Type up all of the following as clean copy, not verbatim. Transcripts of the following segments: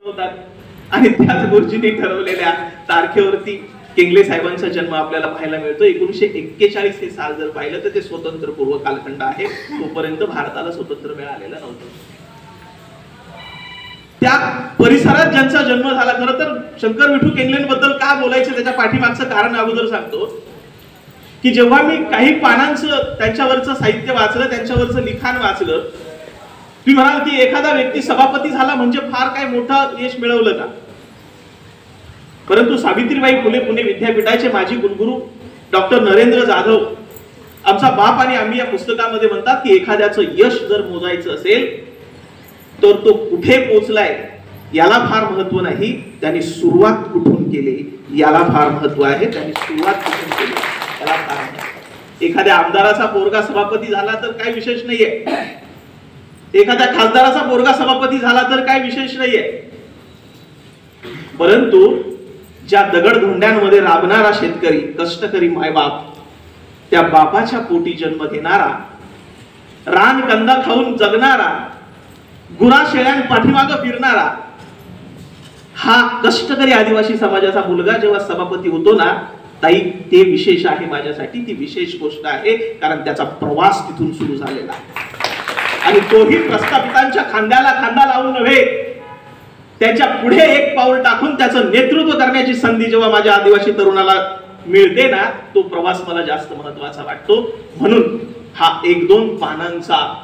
होतात आणि त्याच गुरुजींनी ठरवलेल्या तारखेवरती केंगले साहेबांचा जन्म आपल्याला पाहायला मिळतो. 1941 हे साल जर पाहिलं तर ते स्वतंत्र पूर्व कालखंड आहे. तोपर्यंत भारताला स्वतंत्र मिळालेलं नव्हतं. त्या परिसरात ज्यांचा जन्म झाला, खरं तर शंकर विठू केंगलेंबद्दल का बोलायचं त्याच्या पाठीमागचं कारण अगोदर सांगतो की जेव्हा मी काही पानांचं त्यांच्यावरचं साहित्य वाचलं, त्यांच्यावरचं लिखाण वाचलं, तुम्ही म्हणाल की एखादा व्यक्ती सभापती झाला म्हणजे फार काय मोठं यश मिळवलं का? परंतु सावित्रीबाई फुले पुणे विद्यापीठाचे माजी कुलगुरू डॉक्टर नरेंद्र जाधव आमचा बाप आणि आम्ही या पुस्तकामध्ये म्हणतात की एखाद्याचं यश जर मोजायचं असेल तर तो कुठे पोहोचलाय याला फार महत्व नाही, त्यांनी सुरुवात कुठून केली याला फार महत्व आहे. त्यांनी सुरुवात कुठून केली याला फार महत्व. एखाद्या आमदाराचा पोरगा सभापती झाला तर काही विशेष नाहीये, एखाद्या खासदाराचा पोरगा सभापती झाला तर काही विशेष नाहीये, परंतु ज्या दगडधोंड्यांमध्ये राबणारा शेतकरी, कष्टकरी मायबाप, त्या बापाच्या पोटी जन्म घेणारा, रान कंदा खाऊन जगणारा, गुरा शेळ्यां पाठीमागं फिरणारा हा कष्टकरी आदिवासी समाजाचा मुलगा जेव्हा सभापती होतो ना ताई, ते विशेष आहे माझ्यासाठी. ती विशेष गोष्ट आहे कारण त्याचा प्रवास तिथून सुरू झालेला आहे आणि तोही प्रस्थापितांच्या खांद्याला खांदा लावून नव्हे, त्याच्या पुढे एक पाऊल टाकून त्याचं नेतृत्व करण्याची संधी जेव्हा माझ्या आदिवासी तरुणाला मिळते ना, तो प्रवास मला जास्त महत्वाचा वाटतो. म्हणून हा 1-2 पानांचा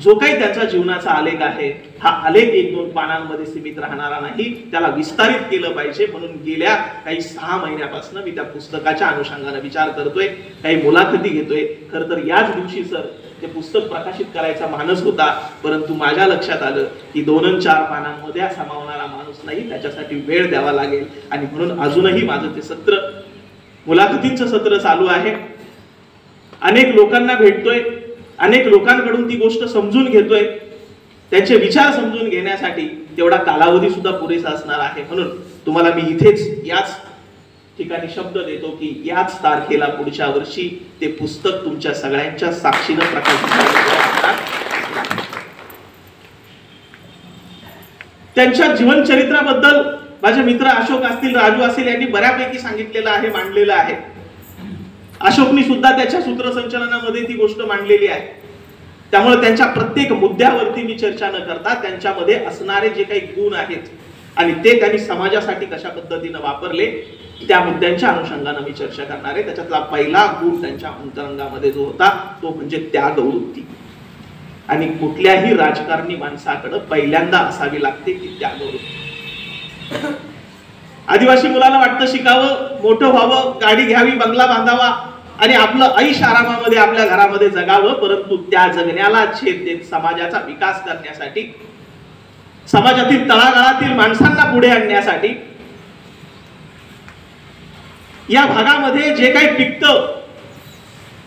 जो काही त्याच्या जीवनाचा आलेख आहे, हा आलेख 1-2 पानांमध्ये सीमित राहणारा नाही, त्याला विस्तारित केलं पाहिजे. म्हणून गेल्या काही 6 महिन्यापासून मी त्या पुस्तकाच्या अनुषंगाने विचार करतोय, काही मुलाखती घेतोय. खर तर याच दिवशी सर ते पुस्तक प्रकाशित करायचा मानस होता, परंतु माझ्या लक्षात आलं की 2-4 पानांमध्ये सामावणारा माणूस नाही, त्याच्यासाठी वेळ द्यावा लागेल. आणि म्हणून अजूनही माझं ते सत्र, मुलाखतींचं सत्र चालू आहे. अनेक लोकांना भेटतोय, अनेक लोकांकडून ती गोष्ट समजून घेतोय, त्यांचे विचार समजून घेण्यासाठी तेवढा कालावधी सुद्धा पुरेसा असणार आहे. म्हणून तुम्हाला मी इथेच याच ठिकाणी शब्द देतो की याच तारखेला पुढच्या वर्षी ते पुस्तक तुमच्या सगळ्यांच्या साक्षीनं प्रकाशित होणार. त्यांच्या जीवनचरित्राबद्दल माझे मित्र अशोक असतील, राजू असतील, यांनी बऱ्यापैकी सांगितलेलं आहे, मांडलेलं आहे. अशोकनी सुद्धा त्याच्या सूत्रसंचलनामध्ये ती गोष्ट मांडलेली आहे. त्यामुळे त्यांच्या प्रत्येक मुद्द्यावरती मी चर्चा न करता त्यांच्यामध्ये असणारे जे काही गुण आहेत आणि ते त्यांनी समाजासाठी कशा पद्धतीने वापरले त्या मुद्द्यांच्या अनुषंगाने मी चर्चा करणार आहे. त्याच्यातला पहिला गुण त्यांच्या अंतरंगामध्ये जो होता तो म्हणजे त्यागवृत्ती. आणि कुठल्याही राजकारणी माणसाकडे पहिल्यांदा असावी लागते ती त्यागवृत्ती. आदिवासी मुलाला वाटतं शिकावं, मोठं व्हावं, गाडी घ्यावी, बंगला बांधावा आणि आपलं ऐश आरामामध्ये आपल्या घरामध्ये जगावं, परंतु त्या जगण्याला छेद देत समाजाचा विकास करण्यासाठी, समाजातील तळागाळातील माणसांना पुढे आणण्यासाठी, या भागामध्ये जे काही पिकतं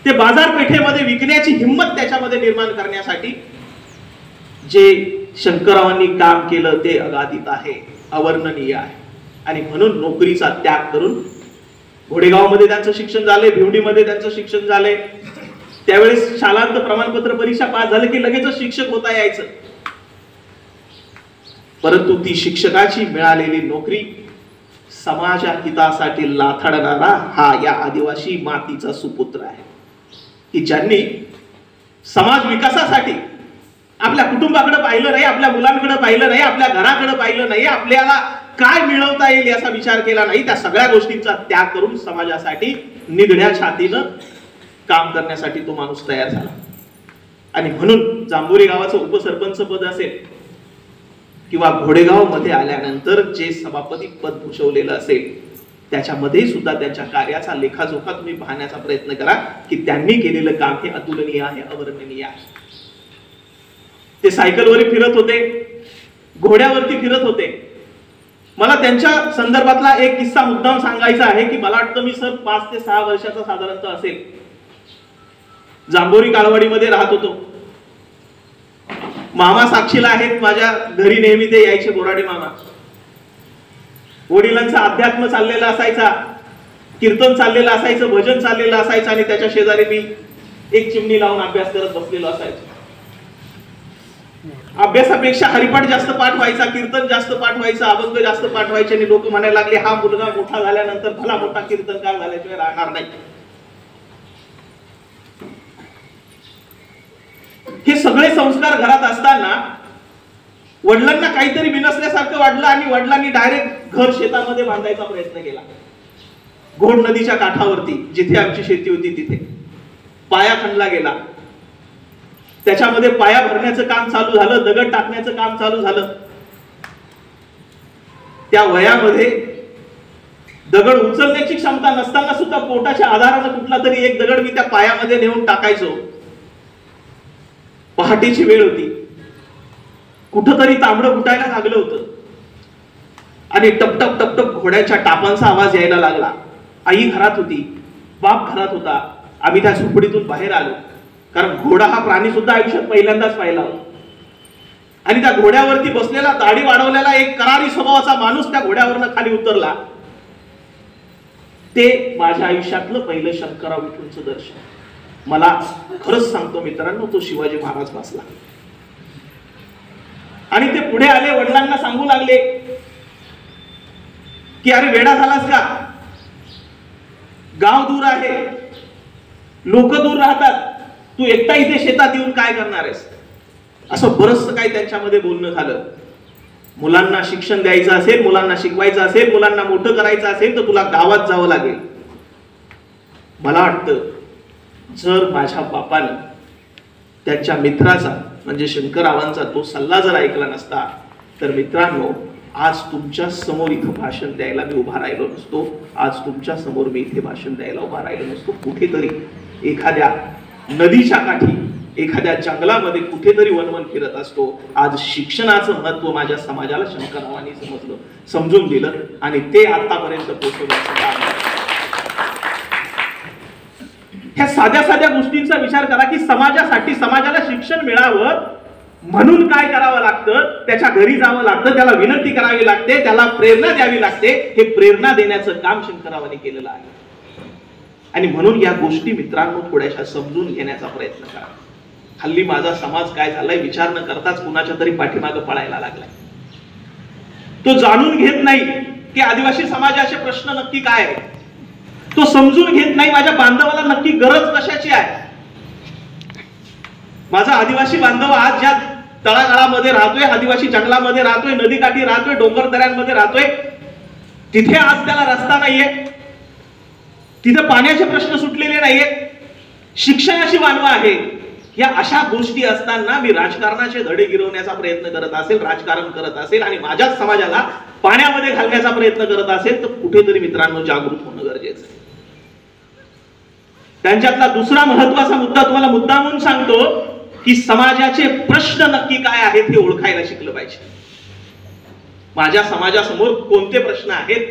ते बाजारपेठेमध्ये विकण्याची हिंमत त्याच्यामध्ये निर्माण करण्यासाठी जे शंकररावांनी काम केलं ते अगाधित आहे, अवर्णनीय आहे. आणि म्हणून नोकरीचा त्याग करून घोडेगावमध्ये त्यांचं शिक्षण झालंय, भिवंडीमध्ये त्यांचं शिक्षण झालंय. त्यावेळेस शालांत प्रमाणपत्र परीक्षा पास झाले की लगेच शिक्षक होता यायचं, परंतु ती शिक्षकाची मिळालेली नोकरी समाजा हितासाठी लाथाडणारा हा या आदिवासी मातीचा सुपुत्र आहे की ज्यांनी समाज विकासासाठी आपल्या कुटुंबाकडे पाहिलं नाही, आपल्या मुलांकडे पाहिलं नाही, आपल्या घराकडे पाहिलं नाही, आपल्याला काय मिळवता येईल याचा विचार केला नाही, त्या सगळ्या गोष्टींचा त्याग करून समाजासाठी निधड्या छातीनं काम करण्यासाठी तो माणूस तयार झाला. आणि म्हणून जांभोरी गावाचं उपसरपंच पद असेल किंवा घोडेगाव मध्ये आल्यानंतर जे सभापती पद भूषवलेलं असेल त्याच्यामध्ये सुद्धा त्यांच्या कार्याचा लेखाजोखा तुम्ही पाहण्याचा प्रयत्न करा की त्यांनी केलेलं काम हे अतुलनीय आहे, अवर्णनीय आहे. ते सायकलवर फिरत होते, घोड्यावरती फिरत होते. मला त्यांच्या संदर्भातला एक किस्सा मुद्दाम सांगायचा आहे की मला वाटतं मी सर 5 ते 6 वर्षाचा साधारणतः असेल, जांभोरी काळवाडीमध्ये राहत होतो. मामा साक्षीला आहेत, माझ्या घरी नेहमी ते यायचे, बोराडे मामा. वडिलांचा अध्यात्म चाललेला असायचा, कीर्तन चाललेलं असायचं, भजन चाललेलं असायचं आणि त्याच्या शेजारी मी एक चिमणी लावून अभ्यास करत बसलेलो असायचो. अभ्यासापेक्षा हरिपाठ जास्त पाठ व्हायचा, कीर्तन जास्त पाठ व्हायचं, अभंग जास्त पाठ व्हायचे आणि लोक म्हणायला लागले हा मुलगा मोठा झाल्यानंतर भला मोठा कीर्तनकार झाल्याशिवाय राहणार नाही. हे सगळे संस्कार घरात असताना वडिलांना काहीतरी बिनसल्यासारखं वाटलं आणि वडिलांनी डायरेक्ट घर शेतामध्ये बांधायचा प्रयत्न केला. घोड नदीच्या काठावरती जिथे आमची शेती होती तिथे पाया खणला गेला. त्याच्यामध्ये पाया भरण्याचं काम चालू झालं, दगड टाकण्याचं काम चालू झालं. त्या वयामध्ये दगड उचलण्याची क्षमता नसताना सुद्धा पोटाच्या आधारानं कुठला तरी एक दगड मी त्या पायामध्ये नेऊन टाकायचो. पहाटेची वेळ होती, कुठंतरी तांबडं फुटायला लागलं होतं आणि टपटप टपटप घोड्याच्या टापांचा आवाज यायला लागला. आई घरात होती, बाप घरात होता. आम्ही त्या झोपडीतून बाहेर आलो, कारण घोडा हा प्राणी सुद्धा आयुष्यात पहिल्यांदाच पाहिला होता. आणि त्या घोड्यावरती बसलेला दाढी वाढवलेला एक करारी स्वभावाचा माणूस त्या घोड्यावरनं खाली उतरला. ते माझ्या आयुष्यातलं पहिलं शंकरराव विठूंचं दर्शन. मला खरंच सांगतो मित्रांनो, तो शिवाजी महाराज बसला आणि ते पुढे आले, वडिलांना सांगू लागले की अरे वेडा झालास का, गाव दूर आहे, लोक दूर राहतात, तू एकटा इथे शेतात येऊन काय करणार आहेस. असं बरंच काही त्यांच्यामध्ये बोलणं झालं. मुलांना शिक्षण द्यायचं असेल, मुलांना शिकवायचं असेल, मुलांना मोठं करायचं असेल तर तुला गावात जावं लागेल. मला वाटतं जर माझ्या बापानं त्यांच्या मित्राचा म्हणजे शंकररावांचा तो सल्ला जर ऐकला नसता तर मित्रांनो आज तुमच्या समोर इथं भाषण द्यायला मी उभा राहिलो नसतो. आज तुमच्या समोर मी इथे भाषण द्यायला उभा राहिलो नसतो. कुठेतरी एखाद्या नदीच्या काठी, एखाद्या जंगलामध्ये कुठेतरी वनवन फिरत असतो. आज शिक्षणाचं महत्व माझ्या समाजाला शंकररावांनी समजलं, समजून दिलं आणि ते आतापर्यंत पोहोचवलं. ह्या साध्या साध्या गोष्टींचा विचार करा की समाजासाठी, समाजाला शिक्षण मिळावं म्हणून काय करावं लागतं. त्याच्या घरी जावं लागतं, त्याला विनंती करावी लागते, त्याला प्रेरणा द्यावी लागते. हे प्रेरणा देण्याचं काम शंकररावांनी केलेलं आहे. आणि म्हणून या गोष्टी मित्रांनो थोड्याशा समजून घेण्याचा प्रयत्न करा. हल्ली माझा समाज काय झालाय विचार न करताच कुणाच्या तरी पाठीमागे पळायला लागलाय. तो जाणून घेत नाही की आदिवासी समाजाचे प्रश्न नक्की काय आहे. तो समजून घेत नाही माझ्या बांधवाला नक्की गरज कशाची आहे. माझा आदिवासी बांधव आज ज्या तळागाळामध्ये राहतोय, आदिवासी जंगलामध्ये राहतोय, नदीकाठी राहतोय, डोंगर दऱ्यांमध्ये राहतोय, तिथे आज त्याला रस्ता नाहीये, तिथे पाण्याचे प्रश्न सुटलेले नाहीये, शिक्षणाची वानवा आहे. या अशा गोष्टी असताना मी राजकारणाचे धडे गिरवण्याचा प्रयत्न करत असेल, राजकारण करत असेल आणि माझ्याच समाजाला पाण्यामध्ये घालण्याचा प्रयत्न करत असेल तर कुठेतरी मित्रांनो जागृत होणं गरजेचं आहे. त्यांच्यातला दुसरा महत्वाचा मुद्दा तुम्हाला मुद्दा म्हणून सांगतो की समाजाचे प्रश्न नक्की काय आहेत हे ओळखायला शिकलं पाहिजे. माझ्या समाजासमोर कोणते प्रश्न आहेत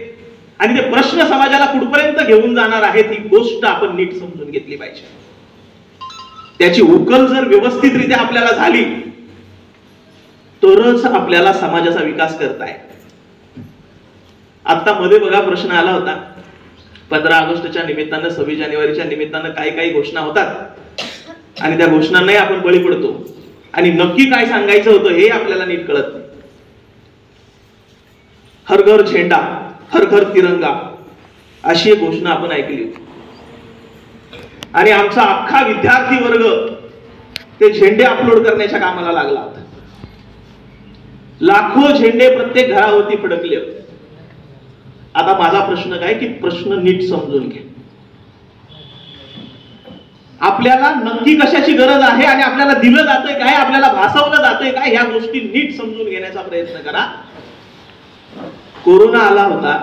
आणि ते प्रश्न समाजाला कुठपर्यंत घेऊन जाणार आहेत ही गोष्ट आपण नीट समजून घेतली पाहिजे. त्याची उकल जर व्यवस्थितरित्या आपल्याला झाली तरच आपल्याला समाजाचा विकास करता येईल. आता मध्ये बघा प्रश्न आला होता 15 ऑगस्टच्या निमित्तानं, 26 जानेवारीच्या निमित्तानं काही काही घोषणा होतात आणि त्या घोषणांनाही आपण बळी पडतो आणि नक्की काय सांगायचं होतं हे आपल्याला नीट कळत नाही. हर घर झेंडा, हर घर तिरंगा अशी एक घोषणा आपण ऐकली होती आणि आमचा अख्खा विद्यार्थी वर्ग ते झेंडे अपलोड करण्याच्या कामाला लागला होता. लाखो झेंडे प्रत्येक घरावरती फडकले होते. आता माझा प्रश्न काय की प्रश्न नीट समजून घ्या. आपल्याला नक्की कशाची गरज आहे आणि आपल्याला दिलं जातंय काय, आपल्याला भासवलं जातंय काय, ह्या गोष्टी नीट समजून घेण्याचा प्रयत्न करा. कोरोना आला होता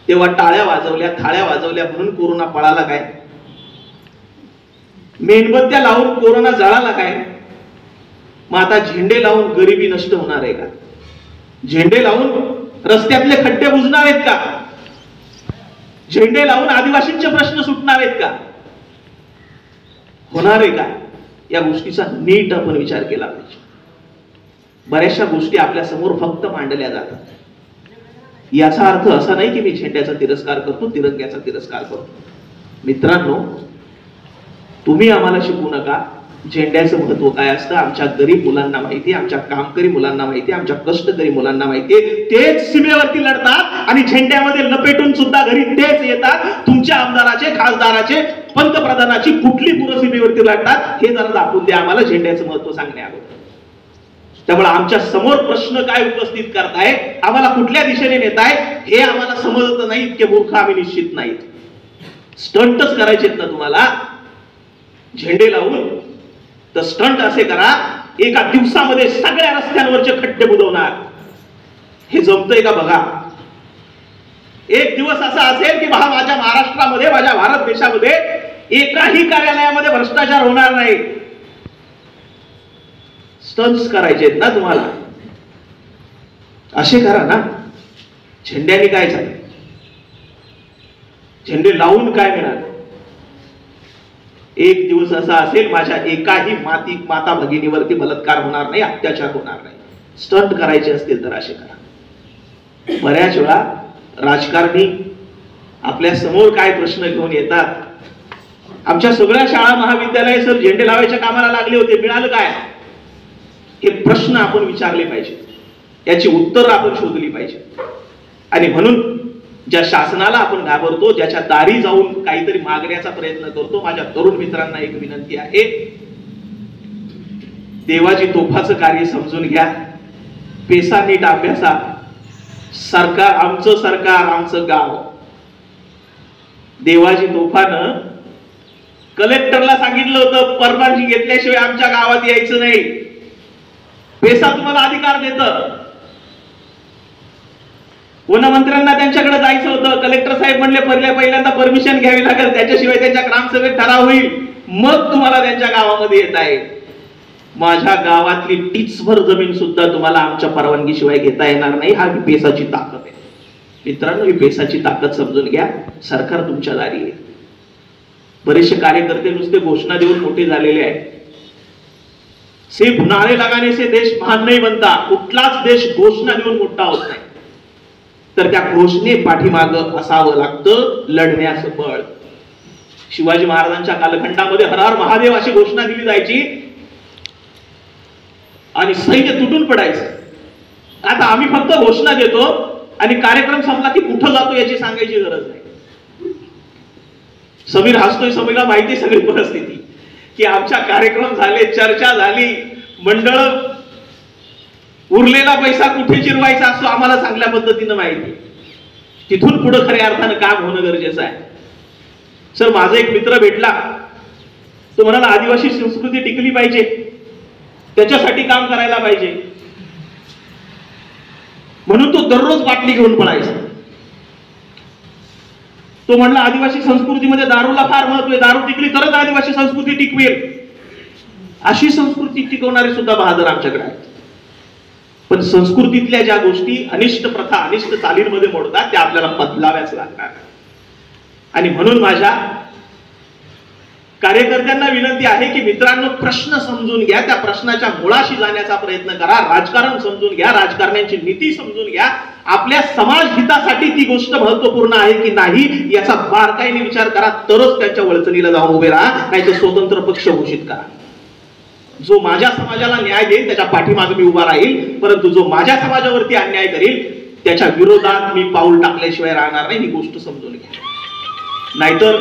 तेव्हा टाळ्या वाजवल्या, थाळ्या वाजवल्या म्हणून कोरोना पळाला काय, मेणबत्त्या लावून कोरोना जळाला काय. मग आता झेंडे लावून गरिबी नष्ट होणार आहे का? झेंडे लावून रस्त्यातले खड्डे बुजणार आहेत का? झेंडे लावून आदिवासींचे प्रश्न सुटणार आहेत का? होणार आहे का? या गोष्टीचा नीट आपण विचार केला पाहिजे. बऱ्याचशा गोष्टी आपल्या समोर फक्त मांडल्या जातात. याचा अर्थ असा नाही की मी झेंड्याचा तिरस्कार करतो, तिरंग्याचा तिरस्कार करतो. मित्रांनो, तुम्ही आम्हाला शिकवू नका, झेंड्याचं महत्व काय असतं आमच्या गरीब मुलांना माहिती, आमच्या कामकरी मुलांना माहिती, आमच्या कष्टकरी मुलांना माहिती. तेच सीमेवरती लढतात आणि झेंड्यामध्ये लपेटून सुद्धा घरी तेच येतात. तुमच्या आमदाराचे, खासदाराचे, पंतप्रधानाची कुठली मुलं सीमेवरती लढतात हे जरा दाखवून द्या आम्हाला झेंड्याचं महत्व सांगण्या अगोदर. त्यामुळे आमच्या समोर प्रश्न काय उपस्थित करताय, आम्हाला कुठल्या दिशेने नेताय हे आम्हाला समजत नाही. इतके मूर्ख आम्ही निश्चित नाहीत. स्टंटच करायचेत ना तुम्हाला झेंडे लावून, तर स्टंट असे करा एका दिवसामध्ये सगळ्या रस्त्यांवरचे खड्डे बुजवणार. हे जमतंय का बघा. एक दिवस असा असेल की माझ्या महाराष्ट्रामध्ये, माझ्या भारत देशामध्ये एकाही कार्यालयामध्ये भ्रष्टाचार होणार नाही. स्टंट्स करायचे ना तुम्हाला, असे करा ना. झेंड्याने काय झालं, झेंडे लावून काय मिळालं. एक दिवस असा असेल माझ्या एकाही माता भगिनीवरती बलात्कार होणार नाही, अत्याचार होणार नाही. स्टंट करायचे असतील तर असे करा. बऱ्याच वेळा राजकारणी आपल्या समोर काय प्रश्न घेऊन येतात. आमच्या सगळ्या शाळा महाविद्यालय सर झेंडे लावायच्या कामाला लागले होते, मिळालं काय हे प्रश्न आपण विचारले पाहिजे, याची उत्तर आपण शोधली पाहिजे. आणि म्हणून ज्या शासनाला आपण घाबरतो, ज्याच्या दारी जाऊन काहीतरी मागण्याचा प्रयत्न करतो, माझ्या तरुण मित्रांना एक विनंती आहे, देवाजी तोफाचं कार्य समजून घ्या. पेसा नीट अभ्यासा. सरकार आमचं गाव. देवाजी तोफानं कलेक्टरला सांगितलं होतं परवानगी घेतल्याशिवाय आमच्या गावात यायचं नाही. पेसा तुम्हाला अधिकार देतं. वनमंत्र्यांना त्यांच्याकडे जायचं होतं. कलेक्टर साहेब म्हणले पहिल्यांदा परमिशन घ्यावी लागेल, त्याच्याशिवाय त्यांच्या ग्रामसभेत ठराव होईल, मग तुम्हाला त्यांच्या गावामध्ये येता येईल. माझ्या गावातली टीचभर जमीन सुद्धा तुम्हाला आमच्या परवानगीशिवाय घेता येणार नाही. हा पेसाची ताकद आहे मित्रांनो. ही पेसाची ताकद समजून घ्या. सरकार तुमच्या दारी आहे. बरेचसे कार्यकर्ते नुसते घोषणा देऊन मोठे झालेले आहेत. सिर्फ नारे लगाने से देश महान नहीं बनता. कुठलाच देश घोषणा देऊन मोठा होत नाही, तर त्या घोषणे पाठीमाग असावं लागतं लढण्याचं बळ. शिवाजी महाराजांच्या कालखंडामध्ये हर हर महादेव अशी घोषणा दिली जायची आणि सैन्य तुटून पडायचं. आता आम्ही फक्त घोषणा देतो आणि कार्यक्रम संपला की कुठं जातो याची सांगायची गरज नाही. समीर हसतोय, समीरला माहिती सगळी परिस्थिती की आमच्या कार्यक्रम झाले, चर्चा झाली, मंडळ, उरलेला पैसा कुठे चिरवायचा असतो आम्हाला चांगल्या पद्धतीनं माहिती. तिथून पुढे खऱ्या अर्थानं काम होणं गरजेचं आहे. सर माझा एक मित्र भेटला, तो म्हणाला आदिवासी संस्कृती टिकली पाहिजे, त्याच्यासाठी काम करायला पाहिजे. म्हणून तो दररोज बाटली घेऊन पळायचा. तो म्हणला आदिवासी संस्कृतीमध्ये दारूला फार महत्व आहे, दारू टिकली तरच आदिवासी संस्कृती टिकवेल. अशी संस्कृती टिकवणारे सुद्धा बहादर आमच्याकडे आहेत. पण संस्कृतीतल्या ज्या गोष्टी अनिष्ट प्रथा, अनिष्ट चालींमध्ये मोडतात त्या आपल्याला बदलाव्याच लागणार. आणि म्हणून माझ्या कार्यकर्त्यांना विनंती आहे की मित्रांनो, प्रश्न समजून घ्या, त्या प्रश्नाच्या मुळाशी जाण्याचा प्रयत्न करा. राजकारण समजून घ्या, राजकारण्यांची नीती समजून घ्या. आपल्या समाज हितासाठी ती गोष्ट महत्वपूर्ण आहे की नाही याचा बारकाईने विचार करा, तरच त्यांच्या वळचणीला जाऊन उभे राहा, नाहीतर स्वतंत्र पक्ष घोषित करा. जो माझ्या समाजाला न्याय देईल त्याच्या पाठीमागे मी उभा राहील, परंतु जो माझ्या समाजावरती अन्याय करेल त्याच्या विरोधात मी पाऊल टाकल्याशिवाय राहणार नाही. ही गोष्ट समजून घ्या, नाहीतर